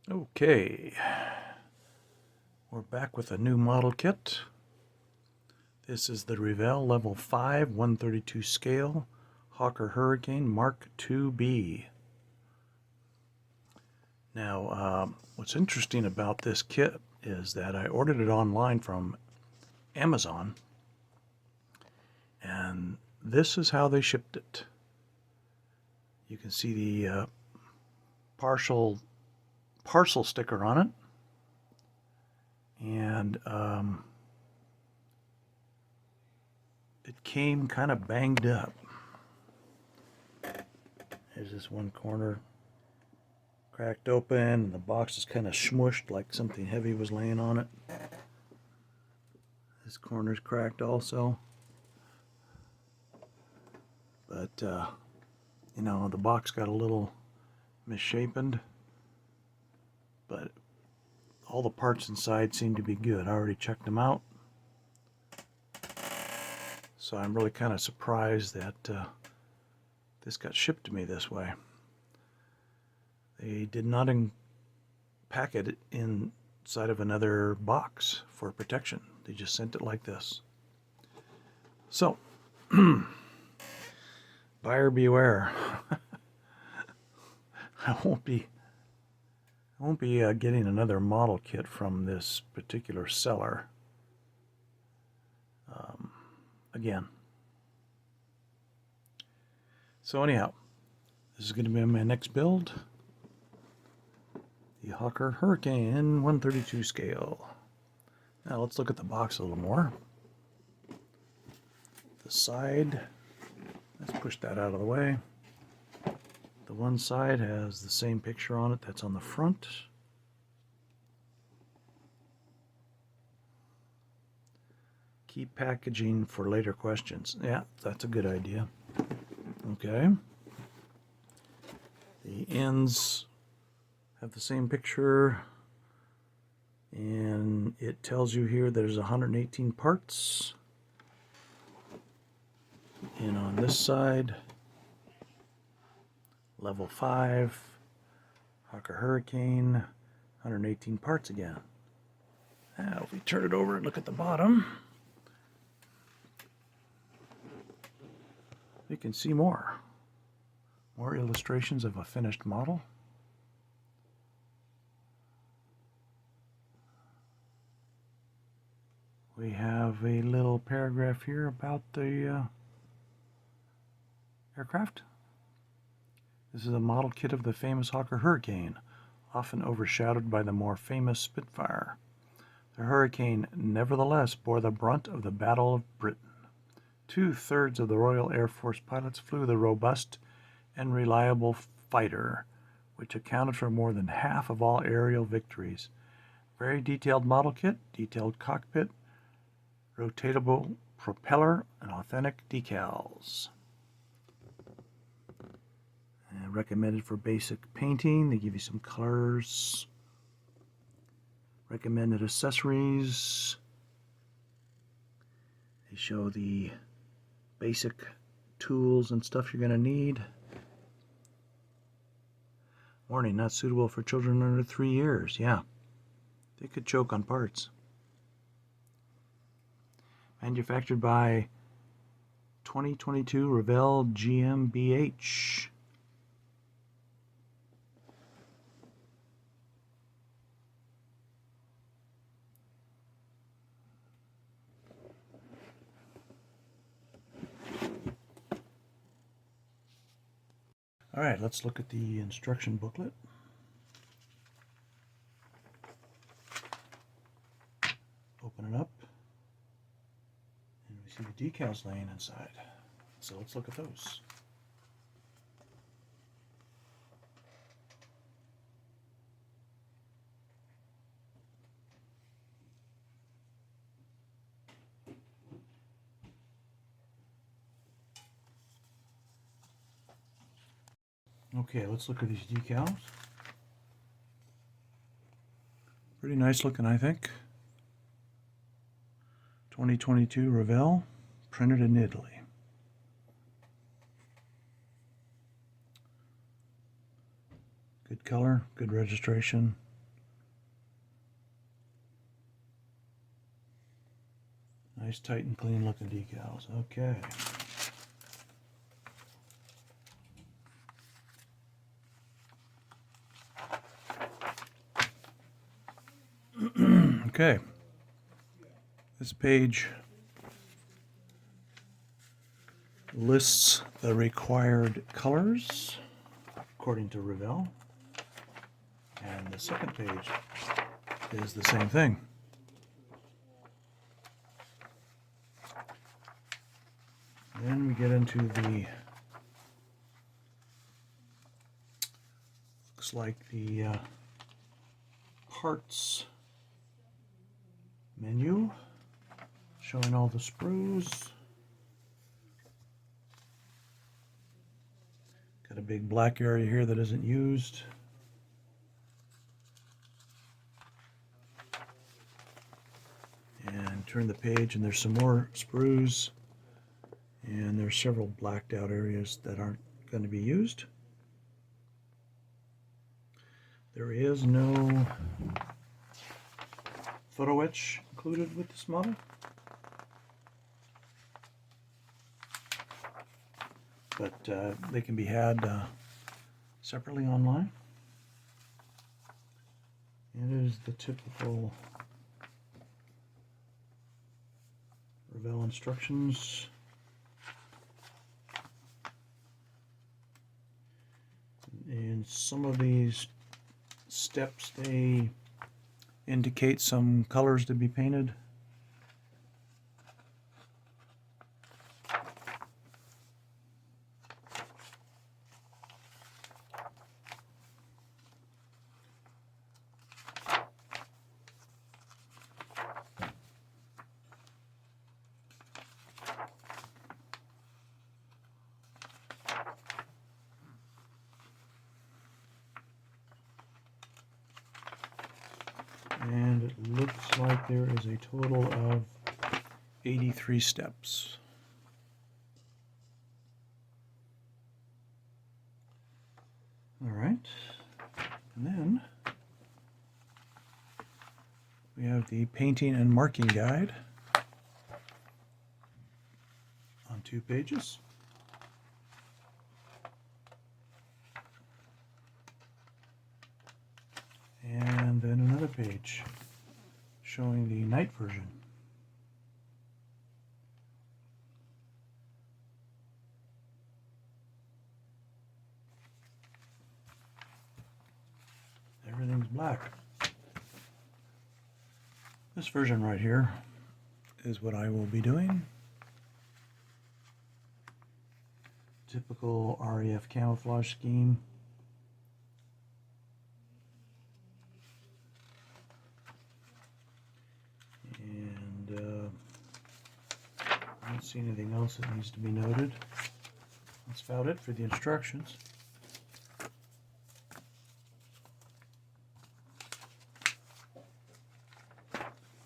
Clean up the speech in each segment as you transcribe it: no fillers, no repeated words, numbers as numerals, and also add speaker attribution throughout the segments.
Speaker 1: Okay, we're back with a new model kit. This is the Revell Level 5 132 scale Hawker Hurricane Mark IIB. Now, what's interesting about this kit is that I ordered it online from Amazon, and this is how they shipped it. You can see the parcel sticker on it, and it came kind of banged up. There's this one corner cracked open, and the box is kind of smushed like something heavy was laying on it. This corner's cracked also. But, you know, the box got a little misshapen, but all the parts inside seem to be good. I already checked them out. So I'm really kind of surprised that this got shipped to me this way. They did not pack it inside of another box for protection. They just sent it like this. So, buyer beware. I won't be getting another model kit from this particular seller again. So anyhow, this is going to be my next build. The Hawker Hurricane 132 scale. Now let's look at the box a little more. The side, let's push that out of the way. The one side has the same picture on it that's on the front. Keep packaging for later questions. Yeah, that's a good idea. Okay. The ends have the same picture, and it tells you here there's 118 parts. And on this side, level 5, Hawker Hurricane, 118 parts again. Now if we turn it over and look at the bottom, you can see more illustrations of a finished model. We have a little paragraph here about the aircraft. This is a model kit of the famous Hawker Hurricane, often overshadowed by the more famous Spitfire. The Hurricane nevertheless bore the brunt of the Battle of Britain. 2/3 of the Royal Air Force pilots flew the robust and reliable fighter, which accounted for more than half of all aerial victories. Very detailed model kit, detailed cockpit, rotatable propeller, and authentic decals. And recommended for basic painting. They give you some colors. Recommended accessories. They show the basic tools and stuff you're going to need. Warning, not suitable for children under 3 years. Yeah, they could choke on parts. Manufactured by 2022 Revell GmbH. All right, let's look at the instruction booklet. Open it up, and we see the decals laying inside. So let's look at those. Okay, let's look at these decals. Pretty nice looking, I think. 2022 Revell, printed in Italy. Good color, good registration. Nice, tight, and clean looking decals. Okay. Okay. This page lists the required colors according to Revell, and the second page is the same thing. Then we get into the, looks like the parts menu, showing all the sprues. Got a big black area here that isn't used. And turn the page and there's some more sprues. And there's several blacked out areas that aren't going to be used. There is no photo etch included with this model, but they can be had separately online. And it is the typical Revell instructions. And some of these steps, they indicate some colors to be painted. And it looks like there is a total of 83 steps. All right, and then we have the painting and marking guide on 2 pages. And then another page showing the night version. Everything's black. This version right here is what I will be doing. Typical REF camouflage scheme. And I don't see anything else that needs to be noted. That's about it for the instructions.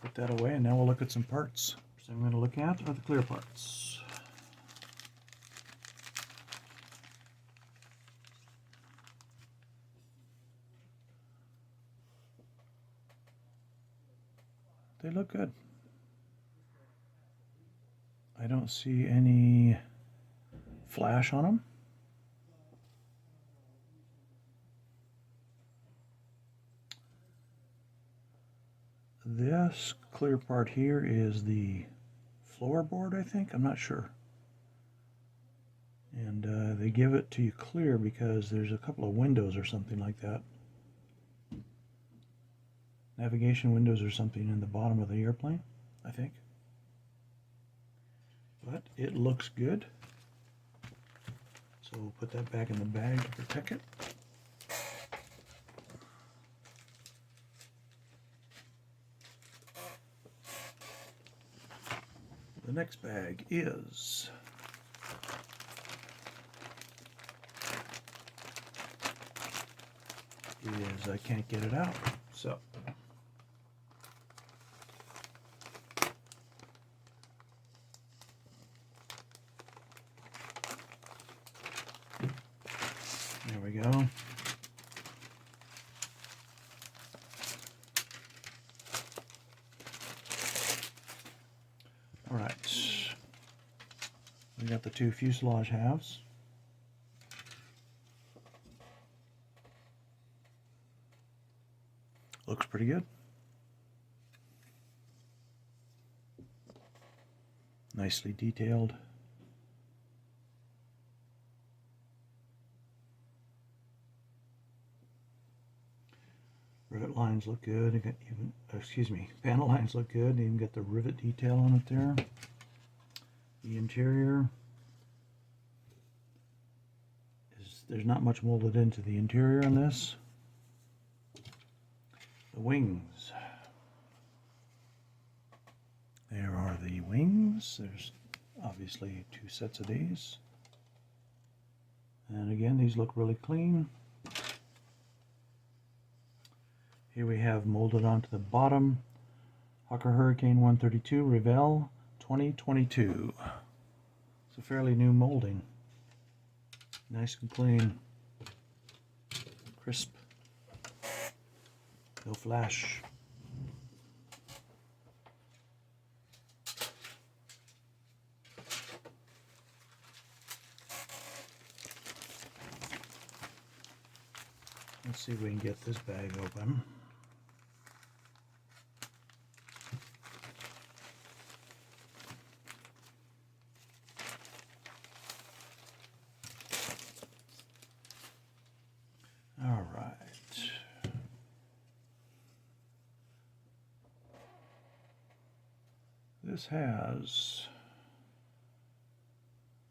Speaker 1: Put that away, and now we'll look at some parts. So I'm going to look at are the clear parts. They look good. I don't see any flash on them. This clear part here is the floorboard, I think. I'm not sure. And they give it to you clear because there's a couple of windows or something like that. Navigation windows or something in the bottom of the airplane, I think. But it looks good. So we'll put that back in the bag to protect it. The next bag is I can't get it out. So there we go. All got the two fuselage halves. Looks pretty good. Nicely detailed. Rivet lines look good. You got even, panel lines look good. You even got the rivet detail on it there. The interior is, there's not much molded into the interior on this. The wings. There are the wings. There's obviously two sets of these. And again, these look really clean. Here we have molded onto the bottom, Hawker Hurricane 132 Revell 2022. It's a fairly new molding. Nice and clean. Crisp. No flash. Let's see if we can get this bag open. All right. This has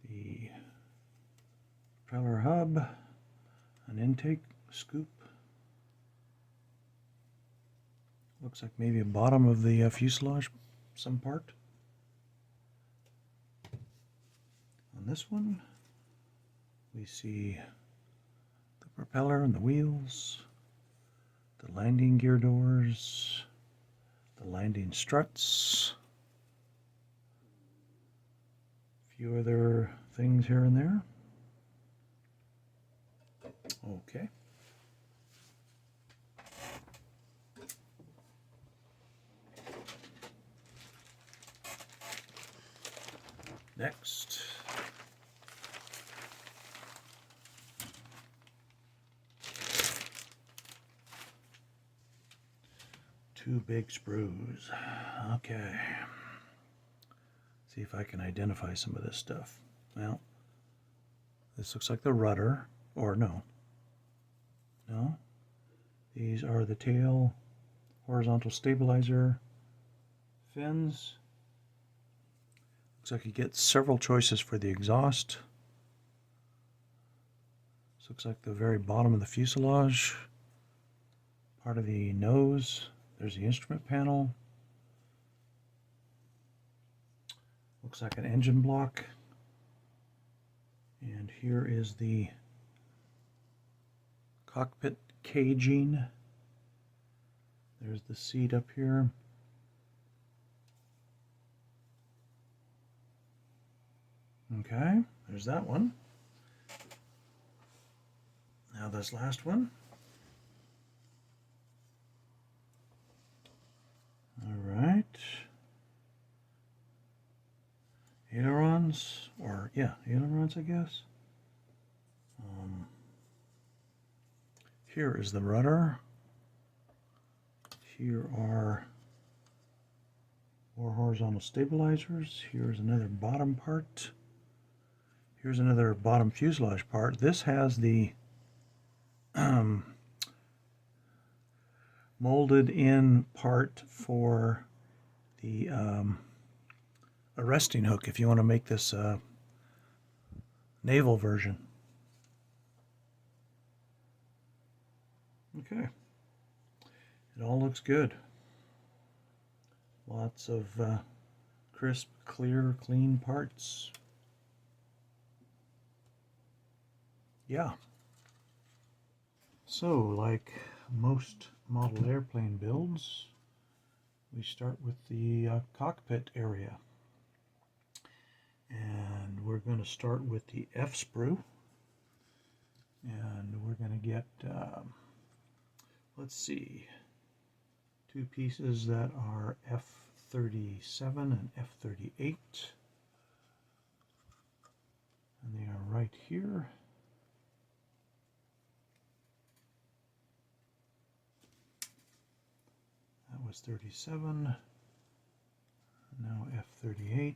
Speaker 1: the propeller hub, an intake scoop. Looks like maybe a bottom of the fuselage, some part. On this one, we see the propeller and the wheels, the landing gear doors, the landing struts, a few other things here and there. Okay. Next. Two big sprues. Okay. See if I can identify some of this stuff. Well, this looks like the rudder, or no. No. These are the tail horizontal stabilizer fins. Looks like you get several choices for the exhaust. This looks like the very bottom of the fuselage. Part of the nose. There's the instrument panel. Looks like an engine block. And here is the cockpit caging. There's the seat up here. Okay, there's that one. Now this last one. All right. Ailerons, or yeah, ailerons, I guess. Here is the rudder. Here are more horizontal stabilizers. Here's another bottom part. Here's another bottom fuselage part. This has the molded in part for the arresting hook if you want to make this naval version. Okay. It all looks good. Lots of crisp, clear, clean parts. Yeah. So, like most model airplane builds, we start with the cockpit area. And we're going to start with the F sprue. And we're going to get, let's see, two pieces that are F37 and F38. right here. That was 37. Now F38.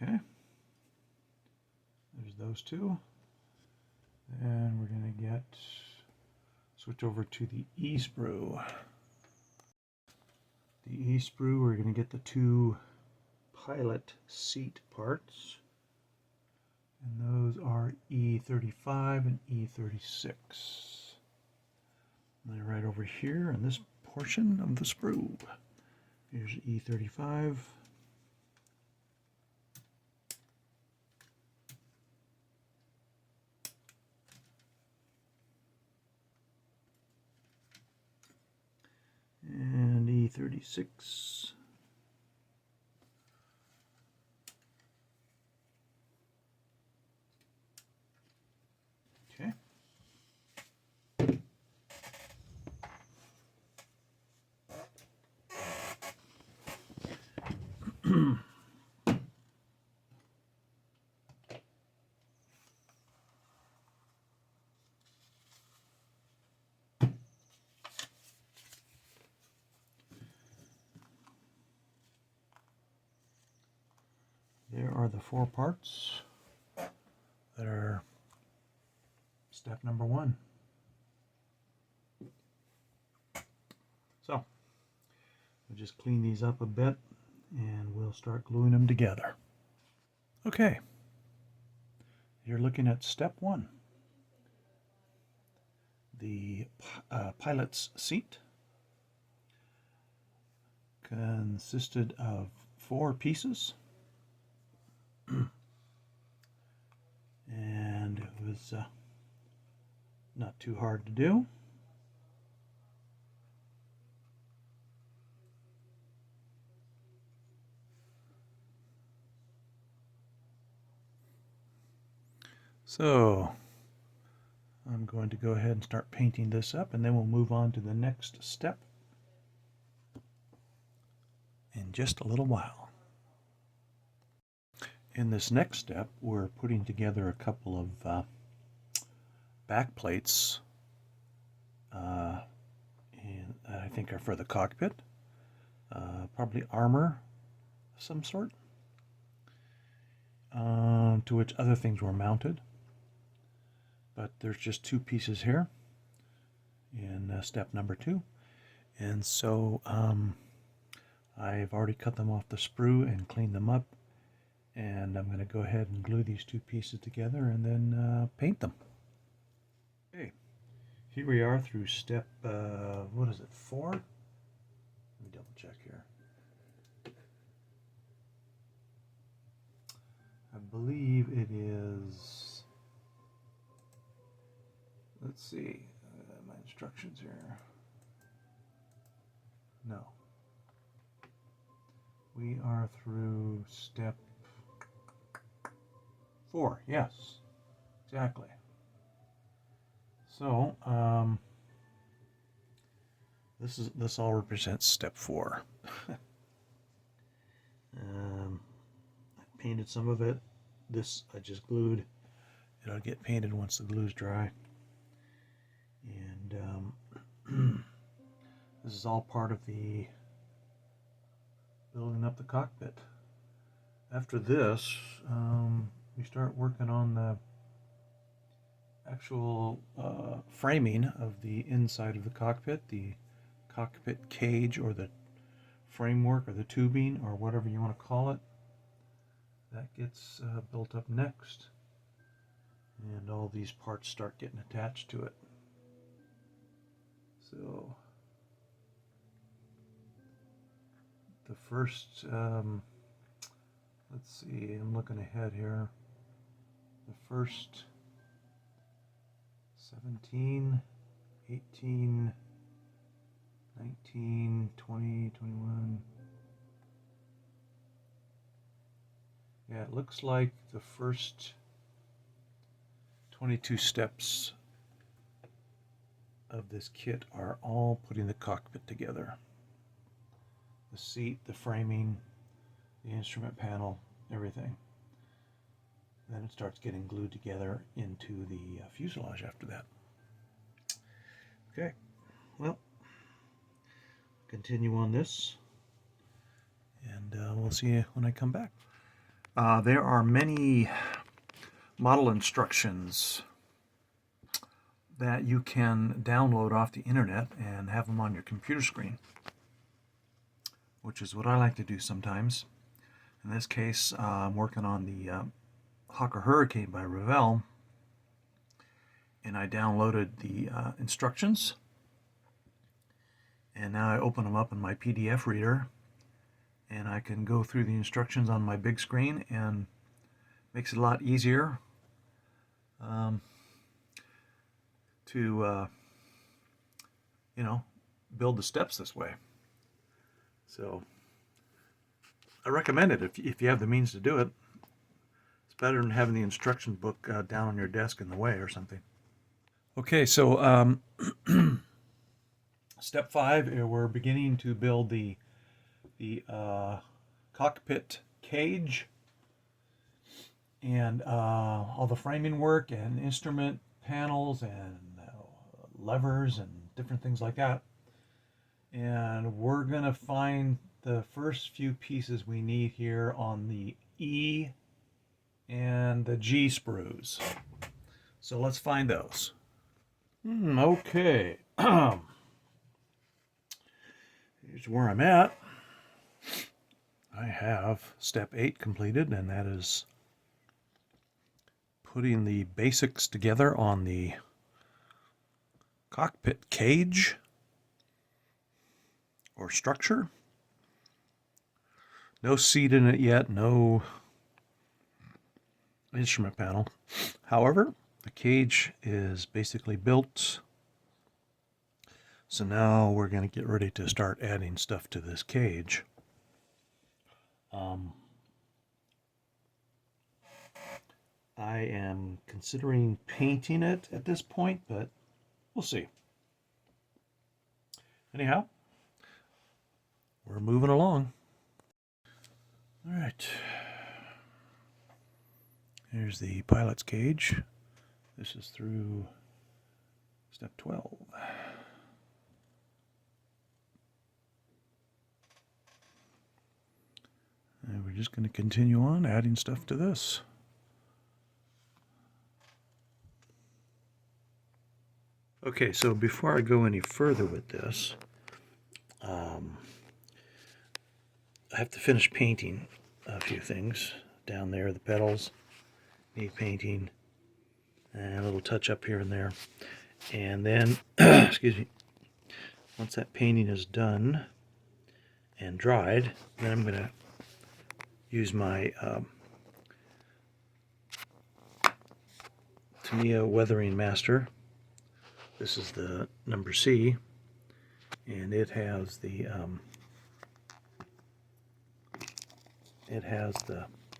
Speaker 1: Okay, there's those two. And we're going to switch over to the E-sprue. The E-sprue, we're going to get the two pilot seat parts. And those are E35 and E36. And they're right over here in this portion of the sprue. Here's E35. And E36. Okay. There are the four parts that are step number one. So, we'll just clean these up a bit and we'll start gluing them together. Okay, you're looking at step one. The pilot's seat consisted of 4 pieces. And it was not too hard to do. So I'm going to go ahead and start painting this up, and then we'll move on to the next step in just a little while. In this next step, we're putting together a couple of back plates, and I think are for the cockpit, probably armor of some sort, to which other things were mounted. But there's just 2 pieces here in step number 2, and so I've already cut them off the sprue and cleaned them up. And I'm going to go ahead and glue these 2 pieces together and then paint them. Okay, here we are through step, what is it, 4? Let me double check here. I believe it is, let's see, my instructions here. No. We are through step 4, yes, exactly. So, this all represents step 4. I painted some of it. This I just glued. It'll get painted once the glue's dry. And this is all part of the building up the cockpit. After this, we start working on the actual framing of the inside of the cockpit, the cockpit cage or the framework or the tubing or whatever you want to call it. That gets built up next, and all these parts start getting attached to it. So the first, let's Let's see, I'm looking ahead here. The first 17, 18, 19, 20, 21. Yeah, it looks like the first 22 steps of this kit are all putting the cockpit together. The seat, the framing, the instrument panel, everything. Then it starts getting glued together into the fuselage after that. Okay, well, continue on this, and we'll see you when I come back. There are many model instructions that you can download off the internet and have them on your computer screen, which is what I like to do sometimes. In this case, I'm working on the Hawker Hurricane by Revell, and I downloaded the instructions, and now I open them up in my PDF reader, and I can go through the instructions on my big screen, and makes it a lot easier to build the steps this way. So I recommend it if you have the means to do it. It's better than having the instruction book down on your desk in the way or something. Okay, so step 5, we're beginning to build the cockpit cage, and all the framing work and instrument panels and levers and different things like that. And we're going to find the first few pieces we need here on the E and the G sprues. So let's find those. Okay. Here's where I'm at. I have step 8 completed, and that is putting the basics together on the cockpit cage or structure. No seat in it yet, no instrument panel. However, the cage is basically built. So now we're going to get ready to start adding stuff to this cage. I am considering painting it at this point, but we'll see. Anyhow, we're moving along. All right. Here's the pilot's cage. This is through step 12. And we're just going to continue on adding stuff to this. Okay, so before I go any further with this, I have to finish painting a few things down there. The pedals need painting and a little touch up here and there. And then, excuse me, once that painting is done and dried, then I'm going to use my Tamiya Weathering Master. This is the number C, and it has the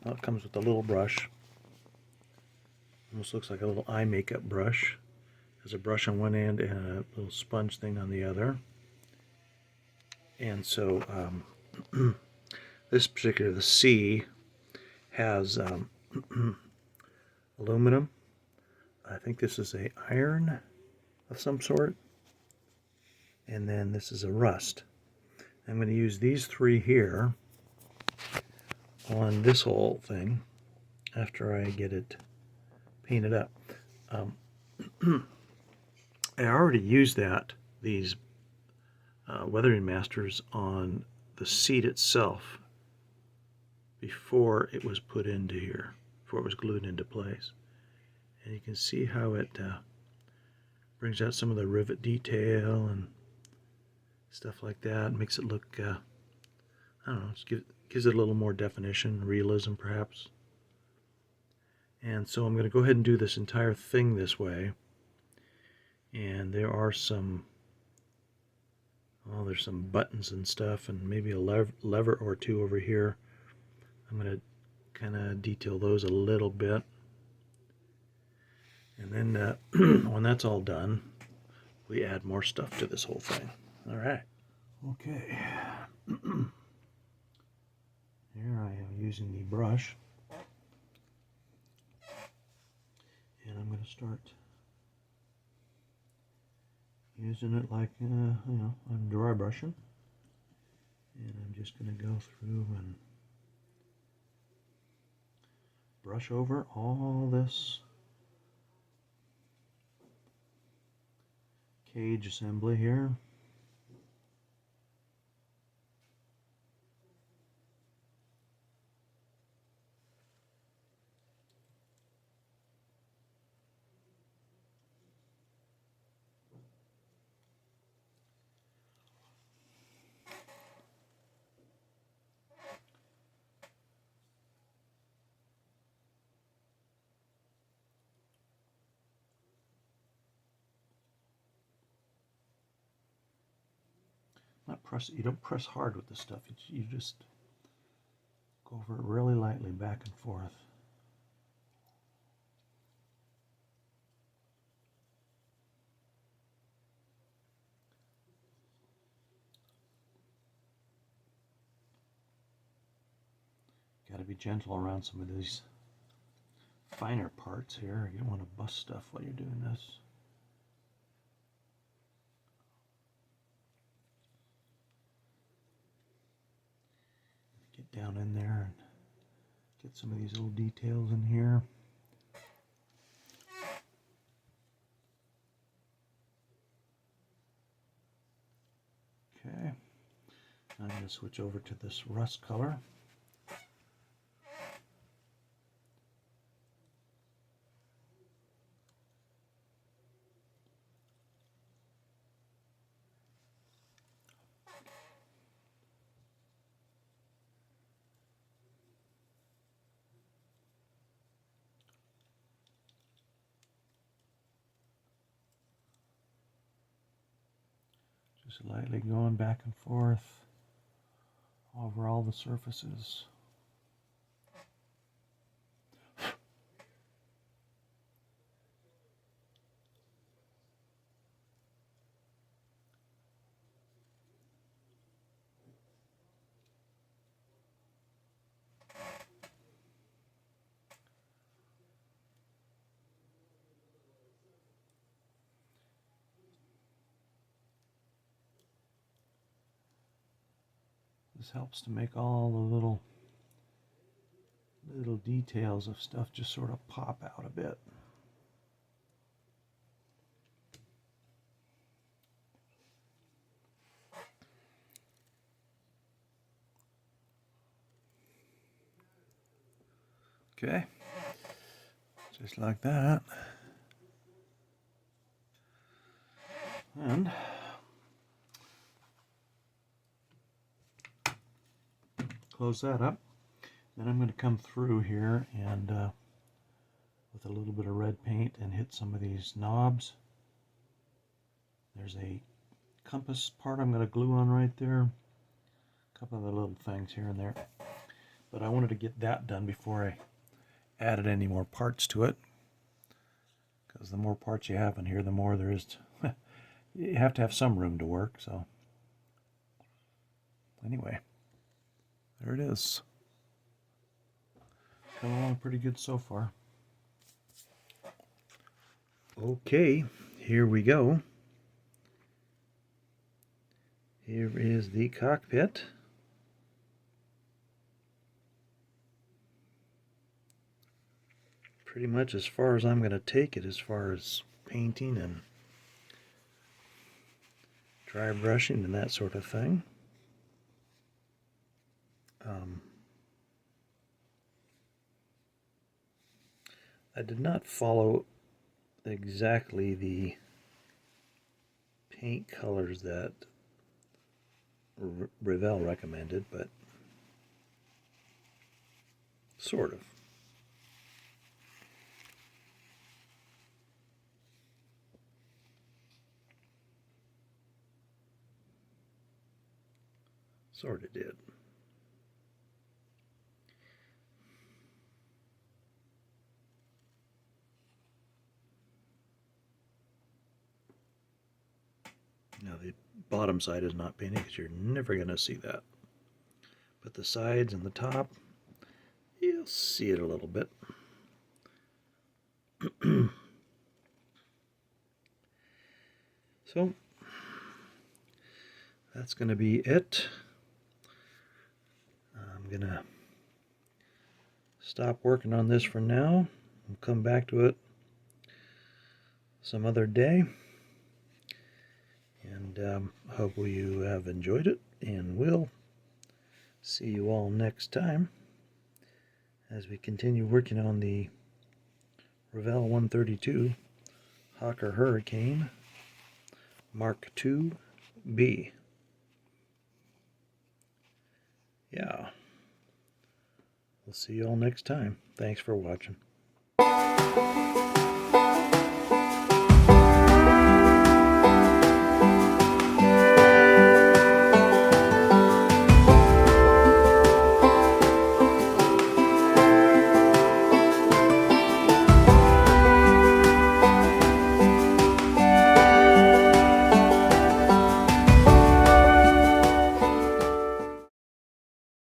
Speaker 1: well, it comes with a little brush. Almost looks like a little eye makeup brush. There's a brush on one end and a little sponge thing on the other. And so this particular, the C, has aluminum. I think this is a iron of some sort. And then this is a rust. I'm going to use these three here on this whole thing after I get it painted up. I already used these Weathering Masters on the seat itself before it was put into here, before it was glued into place. And you can see how it brings out some of the rivet detail and stuff like that. It makes it look, I don't know, it gives gives it a little more definition, realism perhaps. And so I'm going to go ahead and do this entire thing this way. And there are some, oh, there's some buttons and stuff, and maybe a lever or two over here. I'm going to kind of detail those a little bit. And then when that's all done, we add more stuff to this whole thing. All right. Okay. Here I am using the brush. And I'm going to start using it like, I'm dry brushing. And I'm just going to go through and brush over all this cage assembly here. You don't press hard with this stuff. You just go over it really lightly, back and forth. Got to be gentle around some of these finer parts here. You don't want to bust stuff while you're doing this. Get down in there and get some of these little details in here. Okay, I'm going to switch over to this rust color. Just lightly going back and forth over all the surfaces. This helps to make all the little details of stuff just sort of pop out a bit. Okay, just like that. And close that up. Then I'm going to come through here and with a little bit of red paint and hit some of these knobs. There's a compass part I'm going to glue on right there. A couple of the little things here and there. But I wanted to get that done before I added any more parts to it. Because the more parts you have in here, the more there is to you have to have some room to work. So anyway, there it is. Coming along pretty good so far. Okay, here we go. Here is the cockpit. Pretty much as far as I'm going to take it as far as painting and dry brushing and that sort of thing. I did not follow exactly the paint colors that Revell recommended, but Sort of. Sort of did. Now the bottom side is not painted because you're never going to see that. But the sides and the top, you'll see it a little bit. So that's going to be it. I'm going to stop working on this for now. We'll come back to it some other day. And hope you have enjoyed it, and we'll see you all next time as we continue working on the Revell 132 Hawker Hurricane Mark II-B. Yeah. We'll see you all next time. Thanks for watching.